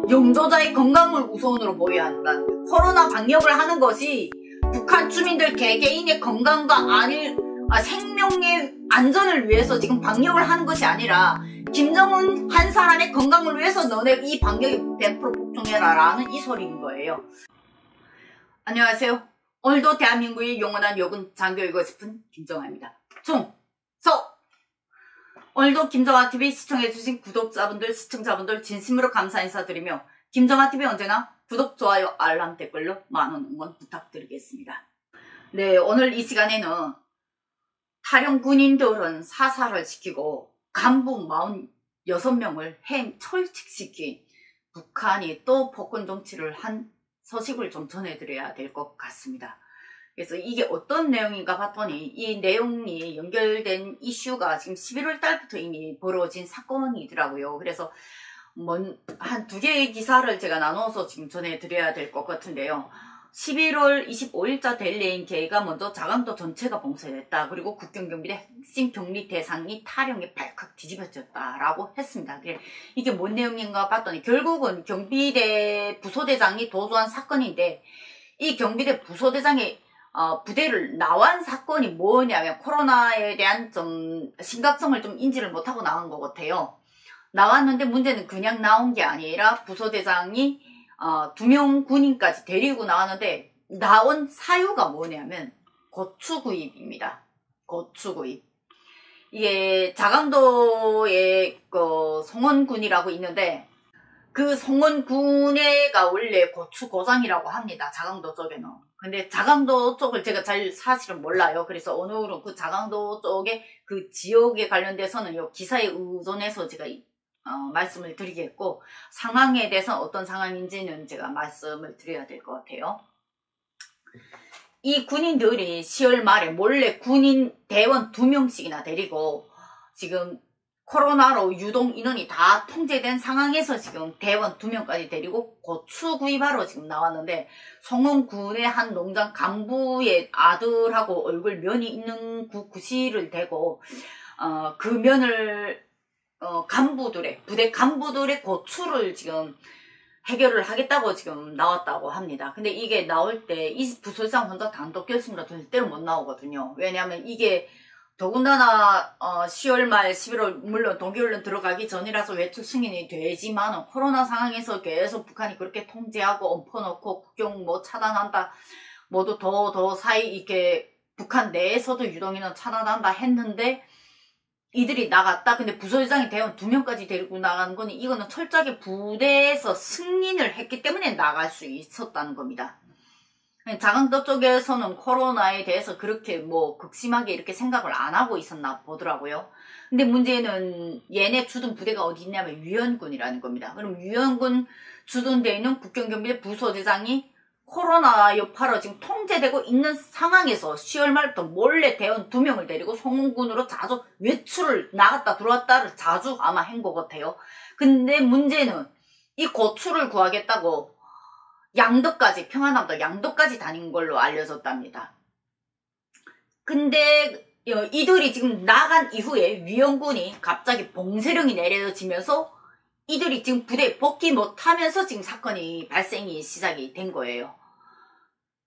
영조자의 건강을 우선으로 보여야 한다는 거예요. 코로나 방역을 하는 것이 북한 주민들 개개인의 건강과 생명의 안전을 위해서 지금 방역을 하는 것이 아니라 김정은 한 사람의 건강을 위해서 너네 이 방역에 100% 복종해라 라는 이 소리인 거예요. 안녕하세요. 오늘도 대한민국의 영원한 욕은 장교이고 싶은 김정아입니다. 충성! 오늘도 김정아TV 시청해주신 구독자분들, 시청자분들 진심으로 감사 인사드리며 김정아TV 언제나 구독, 좋아요, 알람, 댓글로 많은 응원 부탁드리겠습니다. 네, 오늘 이 시간에는 탈영 군인들은 사살을 시키고 간부 46명을 철칙시킨 북한이 또 폭군 정치를 한 소식을 좀 전해드려야 될 것 같습니다. 그래서 이게 어떤 내용인가 봤더니 이 내용이 연결된 이슈가 지금 11월 달부터 이미 벌어진 사건이더라고요. 그래서 한 두 개의 기사를 제가 나눠서 지금 전해드려야 될 것 같은데요. 11월 25일자 데일리NK가 먼저 자강도 전체가 봉쇄됐다. 그리고 국경경비대 핵심 격리 대상이 탈영에 발칵 뒤집어졌다라고 했습니다. 이게 뭔 내용인가 봤더니 결국은 경비대 부소대장이 도주한 사건인데 이 경비대 부소대장의 부대를 나완 사건이 뭐냐면 코로나에 대한 좀 심각성을 좀 인지를 못하고 나온 것 같아요. 나왔는데 문제는 그냥 나온 게 아니라 부소대장이 2명 군인까지 데리고 나왔는데 나온 사유가 뭐냐면 고추구입입니다. 고추구입. 이게 자강도에 성원군이라고 있는데 그 성원군에가 원래 고추고장이라고 합니다. 자강도 쪽에는. 근데 자강도 쪽을 제가 잘 사실은 몰라요. 그래서 오늘은 그 자강도 쪽에 그 지역에 관련돼서는 이 기사에 의존해서 제가 말씀을 드리겠고 상황에 대해서 어떤 상황인지는 제가 말씀을 드려야 될 것 같아요. 이 군인들이 10월 말에 몰래 군인 대원 2명씩이나 데리고 지금 코로나로 유동 인원이 다 통제된 상황에서 지금 대원 2명까지 데리고 고추 구입하러 지금 나왔는데 성원군의 한 농장 간부의 아들하고 얼굴 면이 있는 구실을 대고 그 면을 부대 간부들의 고추를 지금 해결을 하겠다고 지금 나왔다고 합니다. 근데 이게 나올 때 이 부소장 혼자 단독 결심으로 절대로 못 나오거든요. 왜냐하면 이게 더군다나 10월 말 11월 물론 동계훈련 들어가기 전이라서 외출 승인이 되지만 코로나 상황에서 계속 북한이 그렇게 통제하고 엎어놓고 국경 차단한다 모두 더 사이 이렇게 북한 내에서도 유동인원 차단한다 했는데 이들이 나갔다. 근데 부소대장이 대원 2명까지 데리고 나가는 거는 이거는 철저하게 부대에서 승인을 했기 때문에 나갈 수 있었다는 겁니다. 자강도 쪽에서는 코로나에 대해서 그렇게 극심하게 이렇게 생각을 안 하고 있었나 보더라고요. 근데 문제는 얘네 주둔 부대가 어디 있냐면 유연군이라는 겁니다. 그럼 유연군 주둔되어 있는 국경경비대 부소대장이 코로나 여파로 지금 통제되고 있는 상황에서 10월 말부터 몰래 대원 2명을 데리고 성원군으로 자주 외출을 나갔다 들어왔다를 자주 아마 한 것 같아요. 근데 문제는 이 고추를 구하겠다고 양덕까지 평안함도 양덕까지 다닌 걸로 알려졌답니다. 근데 이들이 지금 나간 이후에 위원군이 갑자기 봉쇄령이 내려지면서 이들이 지금 부대에 복귀 못하면서 지금 사건이 발생이 시작이 된 거예요.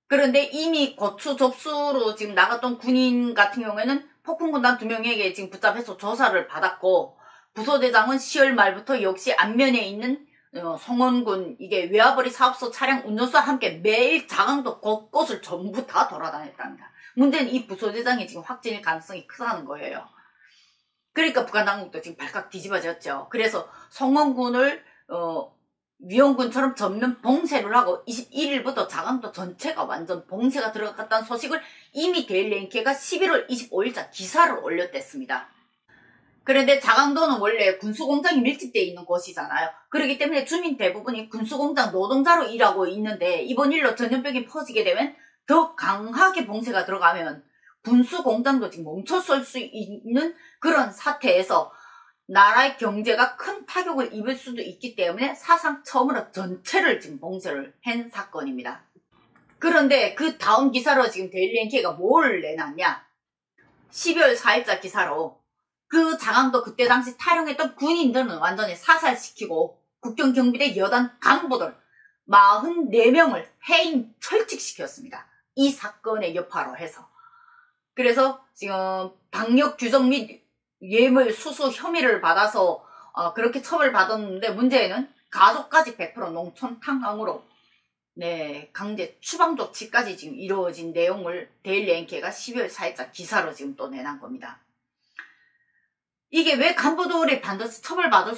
그런데 이미 고추 접수로 지금 나갔던 군인 같은 경우에는 폭풍군단 2명에게 지금 붙잡혀서 조사를 받았고 부소대장은 10월 말부터 역시 안면에 있는 성원군 이게 외화벌이 사업소 차량 운전수와 함께 매일 자강도 곳곳을 전부 다 돌아다녔답니다. 문제는 이 부소대장이 지금 확진일 가능성이 크다는 거예요. 그러니까 북한 당국도 지금 발칵 뒤집어졌죠. 그래서 성원군을 위원군처럼 전면 봉쇄를 하고 21일부터 자강도 전체가 완전 봉쇄가 들어갔다는 소식을 이미 데일리NK가 11월 25일자 기사를 올렸댔습니다. 그런데 자강도는 원래 군수공장이 밀집되어 있는 곳이잖아요. 그렇기 때문에 주민 대부분이 군수공장 노동자로 일하고 있는데 이번 일로 전염병이 퍼지게 되면 더 강하게 봉쇄가 들어가면 군수공장도 지금 멈춰설 수 있는 그런 사태에서 나라의 경제가 큰 타격을 입을 수도 있기 때문에 사상 처음으로 전체를 지금 봉쇄를 한 사건입니다. 그런데 그 다음 기사로 지금 데일리NK가 뭘 내놨냐? 12월 4일자 기사로 그 자강도 그때 당시 탈영했던 군인들은 완전히 사살시키고 국경경비대 여단 간부들 44명을 해임 철직시켰습니다. 이 사건의 여파로 해서. 그래서 지금 방역규정 및 뇌물 수수 혐의를 받아서 그렇게 처벌받았는데, 문제는 가족까지 100% 농촌 탕감으로 강제 추방 조치까지 지금 이루어진 내용을 데일리 NK가 12월 4일자 기사로 지금 또 내놓은 겁니다. 이게 왜 간부들이 반드시 처벌받을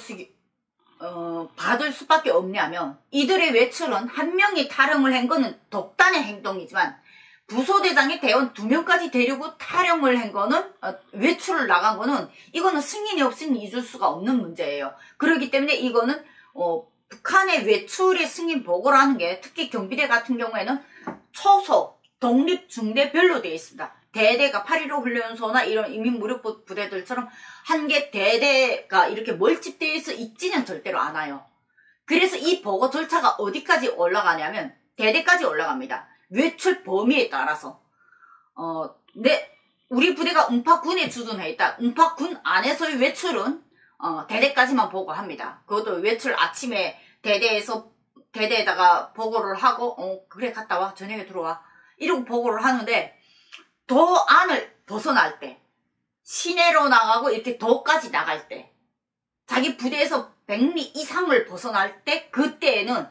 받을 수밖에 없냐면, 이들의 외출은 한 명이 탈영을 한 거는 독단의 행동이지만 부소대장의 대원 2명까지 데리고 탈영을 한 거는 외출을 나간 거는 이거는 승인이 없이는 잊을 수가 없는 문제예요. 그렇기 때문에 이거는 북한의 외출의 승인 보고를 하는 게, 특히 경비대 같은 경우에는 초소, 독립, 중대별로 되어 있습니다. 대대가 8.15 훈련소나 이런 인민무력 부대들처럼 한 개 대대가 이렇게 멀집되어 있어 있지는 절대로 않아요. 그래서 이 보고 절차가 어디까지 올라가냐면 대대까지 올라갑니다. 외출 범위에 따라서 우리 부대가 웅파군에 주둔해 있다. 웅파군 안에서의 외출은 대대까지만 보고합니다. 그것도 외출 아침에 대대에다가 보고를 하고 그래 갔다 와, 저녁에 들어와, 이러고 보고를 하는데, 도 안을 벗어날 때, 시내로 나가고 이렇게 도까지 나갈 때, 자기 부대에서 100리 이상을 벗어날 때, 그때에는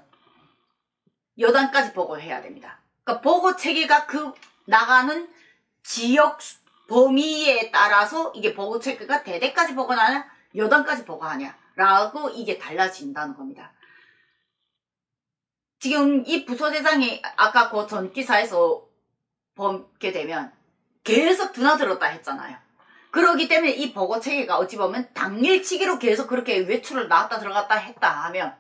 여단까지 보고해야 됩니다. 그러니까 보고 체계가 그 나가는 지역 범위에 따라서 이게 보고 체계가 대대까지 보고하냐 여단까지 보고하냐 라고 이게 달라진다는 겁니다. 지금 이 부소대장이 아까 그 전기사에서 보게 되면 계속 드나들었다 했잖아요. 그렇기 때문에 이 보고 체계가 어찌 보면 당일치기로 계속 그렇게 외출을 나왔다 들어갔다 했다 하면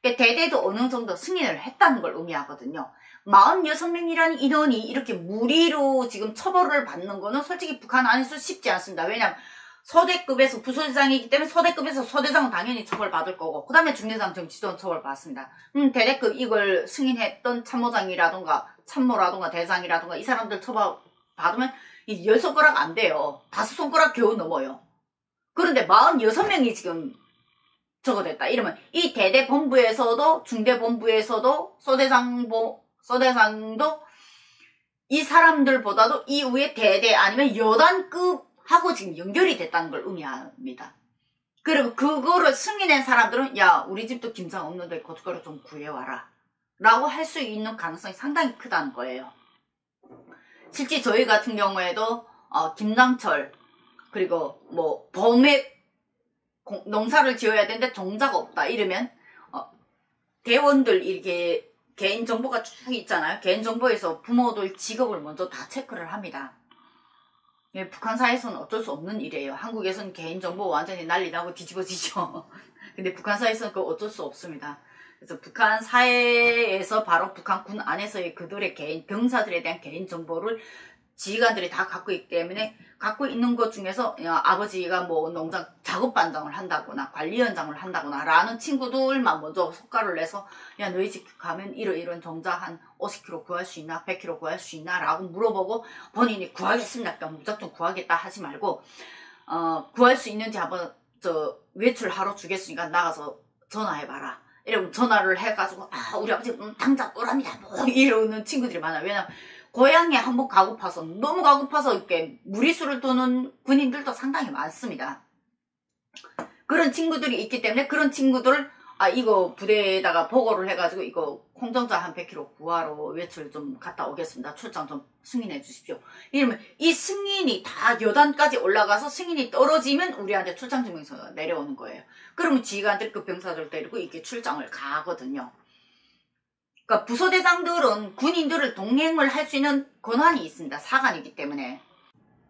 대대도 어느 정도 승인을 했다는 걸 의미하거든요. 46명이라는 인원이 이렇게 무리로 지금 처벌을 받는 거는 솔직히 북한 안에서 쉽지 않습니다. 왜냐하면 소대급에서 부소대장이기 때문에 소대급에서 소대장은 당연히 처벌받을 거고, 그 다음에 중대장 정치조는 처벌받습니다. 대대급 이걸 승인했던 참모장이라든가 참모라든가 대장이라든가 이 사람들 처벌받으면 10손가락 안 돼요. 5손가락 겨우 넘어요. 그런데 46명이 지금 저거 됐다 이러면 이 대대 본부에서도 중대 본부에서도 소대장도 이 사람들보다도 이후에 대대 아니면 여단급하고 지금 연결이 됐다는 걸 의미합니다. 그리고 그거를 승인한 사람들은 야, 우리 집도 김장 없는데 고춧가루 좀 구해와라 라고 할 수 있는 가능성이 상당히 크다는 거예요. 실제 저희 같은 경우에도 김장철 그리고 뭐 봄에 농사를 지어야 되는데 종자가 없다 이러면 대원들 이렇게 개인정보가 쭉 있잖아요. 개인정보에서 부모들 직업을 먼저 다 체크를 합니다. 북한 사회에서는 어쩔 수 없는 일이에요. 한국에서는 개인정보 완전히 난리 나고 뒤집어지죠. 근데 북한 사회에서는 그거 어쩔 수 없습니다. 그래서 북한 사회에서 바로 북한 군 안에서의 그들의 병사들에 대한 개인정보를 지휘관들이 다 갖고 있기 때문에 갖고 있는 것 중에서 아버지가 뭐 농장 작업반장을 한다거나 관리원장을 한다거나 라는 친구들만 먼저 속가를 내서 야, 너희 집 가면 이런 종자 한 50kg 구할 수 있나 100kg 구할 수 있나 라고 물어보고 본인이 구하겠습니다. 그러니까 무작정 구하겠다 하지 말고 구할 수 있는지 한번 외출하러 주겠으니까 나가서 전화해봐라. 이러면 전화를 해가지고 우리 아버지 당장 오랍니다 뭐 이러는 친구들이 많아요. 왜냐면 고향에 한번 가고파서 너무 가고파서 이렇게 무리수를 두는 군인들도 상당히 많습니다. 그런 친구들이 있기 때문에 그런 친구들을 이거 부대에다가 보고를 해가지고 이거 콩정자 한 100kg 구하러 외출 좀 갔다 오겠습니다. 출장 좀 승인해 주십시오. 이러면 이 승인이 다 여단까지 올라가서 승인이 떨어지면 우리한테 출장 증명서가 내려오는 거예요. 그러면 지휘관들 그 병사들 데리고 이렇게 출장을 가거든요. 그러니까 부소대장들은 군인들을 동행을 할 수 있는 권한이 있습니다. 사관이기 때문에.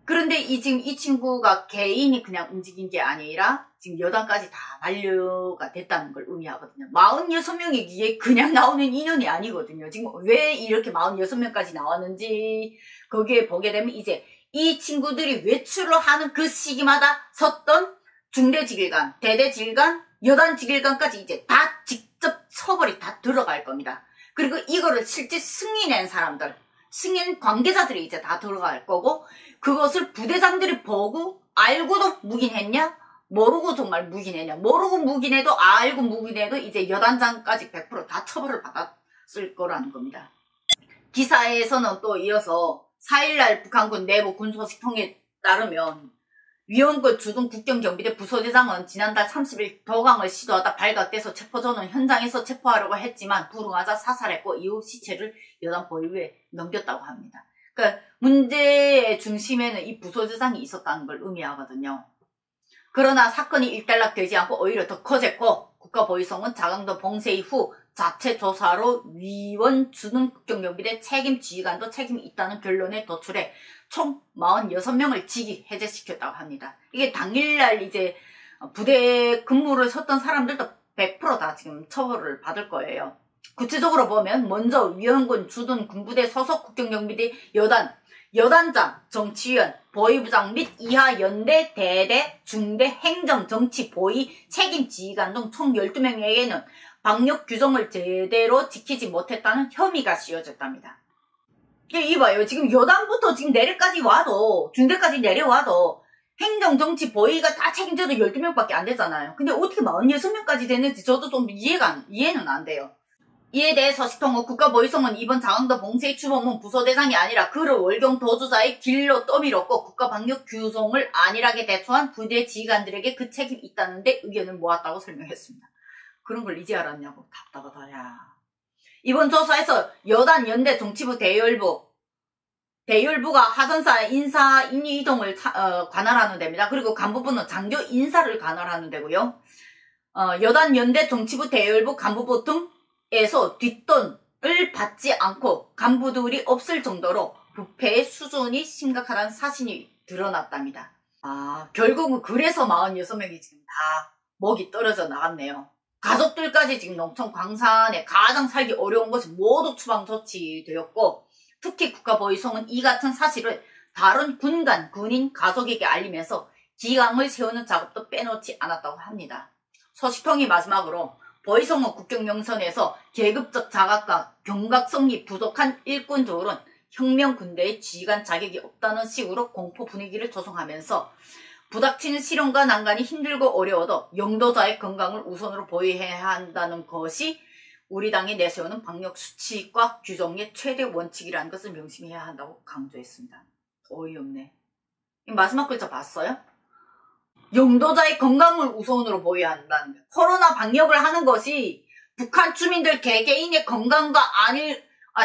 그런데 지금 이 친구가 개인이 그냥 움직인 게 아니라 지금 여단까지 다 만료가 됐다는 걸 의미하거든요. 46명이 이게 그냥 나오는 인원이 아니거든요. 지금 왜 이렇게 46명까지 나왔는지 거기에 보게 되면 이제 이 친구들이 외출을 하는 그 시기마다 섰던 중대지휘관, 대대지휘관, 여단지휘관까지 이제 다 직접 처벌이 다 들어갈 겁니다. 그리고 이거를 실제 승인한 사람들, 승인 관계자들이 이제 다 들어갈 거고, 그것을 부대장들이 보고 알고도 묵인했냐? 모르고 정말 묵인했냐. 모르고 묵인해도 알고 묵인해도 이제 여단장까지 100% 다 처벌을 받았을 거라는 겁니다. 기사에서는 또 이어서 4일날 북한군 내부 군소식통에 따르면 위원군 주둔 국경경비대 부소대장은 지난달 30일 도강을 시도하다 발각돼서 체포전은 현장에서 체포하려고 했지만 불응하자 사살했고 이후 시체를 여단 보위부에 넘겼다고 합니다. 그러니까 문제의 중심에는 이 부소대장이 있었다는 걸 의미하거든요. 그러나 사건이 일단락되지 않고 오히려 더 커졌고 국가보위성은 자강도 봉쇄 이후 자체 조사로 위원 주둔 국경경비대 책임 지휘관도 책임이 있다는 결론에 도출해 총 46명을 직위 해제시켰다고 합니다. 이게 당일날 이제 부대 근무를 섰던 사람들도 100% 다 지금 처벌을 받을 거예요. 구체적으로 보면 먼저 위원군 주둔 군부대 소속 국경경비대 여단장, 정치위원, 보위부장 및 이하 연대, 대대, 중대, 행정, 정치, 보위, 책임 지휘관 등 총 12명에게는 방역 규정을 제대로 지키지 못했다는 혐의가 씌워졌답니다. 이봐요. 지금 여단부터 지금 내려까지 와도, 중대까지 내려와도 행정, 정치, 보위가 다 책임져도 12명밖에 안 되잖아요. 근데 어떻게 46명까지 되는지 저도 좀 이해는 안 돼요. 이에 대해 서식통은 국가보위성은 이번 자강도 봉쇄의 추범은 부소대장이 아니라 그를 월경 도주자의 길로 떠밀었고 국가방역 규정을 안일하게 대처한 부대 지휘관들에게 그 책임이 있다는 데 의견을 모았다고 설명했습니다. 그런 걸 이제 알았냐고. 답답하다. 야. 이번 조사에서 여단, 연대, 정치부, 대열부가 하전사 인사 인위 이동을 관할하는 데입니다. 그리고 간부부는 장교 인사를 관할하는 데고요. 여단, 연대, 정치부, 대열부, 간부부 등에서 뒷돈을 받지 않고 간부들이 없을 정도로 부패의 수준이 심각하다는 사실이 드러났답니다. 결국은 그래서 46명이 지금 다 목이 떨어져 나갔네요. 가족들까지 지금 농촌 광산에 가장 살기 어려운 것이 모두 추방 조치되었고 특히 국가보위성은 이 같은 사실을 다른 군인 가족에게 알리면서 기강을 세우는 작업도 빼놓지 않았다고 합니다. 서식통이 마지막으로 보위성은 국경영선에서 계급적 자각과 경각성이 부족한 일꾼들은 혁명군대의 지휘관 자격이 없다는 식으로 공포 분위기를 조성하면서 부닥치는 시련과 난관이 힘들고 어려워도 영도자의 건강을 우선으로 보호해야 한다는 것이 우리 당이 내세우는 방역 수칙과 규정의 최대 원칙이라는 것을 명심해야 한다고 강조했습니다. 어이없네. 마지막 글자 봤어요? 영도자의 건강을 우선으로 보호해야 한다는 거예요. 코로나 방역을 하는 것이 북한 주민들 개개인의 건강과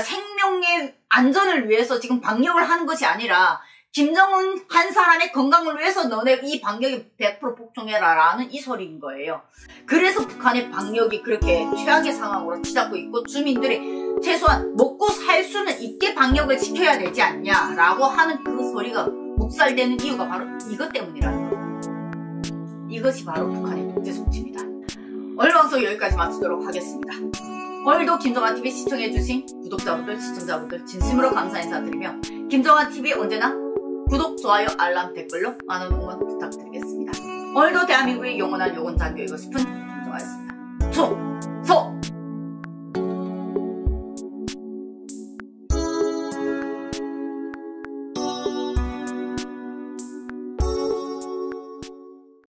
생명의 안전을 위해서 지금 방역을 하는 것이 아니라 김정은 한 사람의 건강을 위해서 너네 이 방역에 100% 복종해라 라는 이 소리인 거예요. 그래서 북한의 방역이 그렇게 최악의 상황으로 치닫고 있고 주민들이 최소한 먹고 살 수는 있게 방역을 지켜야 되지 않냐 라고 하는 그 소리가 묵살되는 이유가 바로 이것 때문이라는 거예요. 이것이 바로 북한의 독재 정치입니다. 오늘 방송 여기까지 마치도록 하겠습니다. 오늘도 김정환TV 시청해주신 구독자분들, 시청자분들 진심으로 감사 인사드리며 김정환TV 언제나 구독, 좋아요, 알람, 댓글로 많은 응원 부탁드리겠습니다. 오늘도 대한민국의 영원한 요건 장교이고 싶은 김정환이었습니다. 총!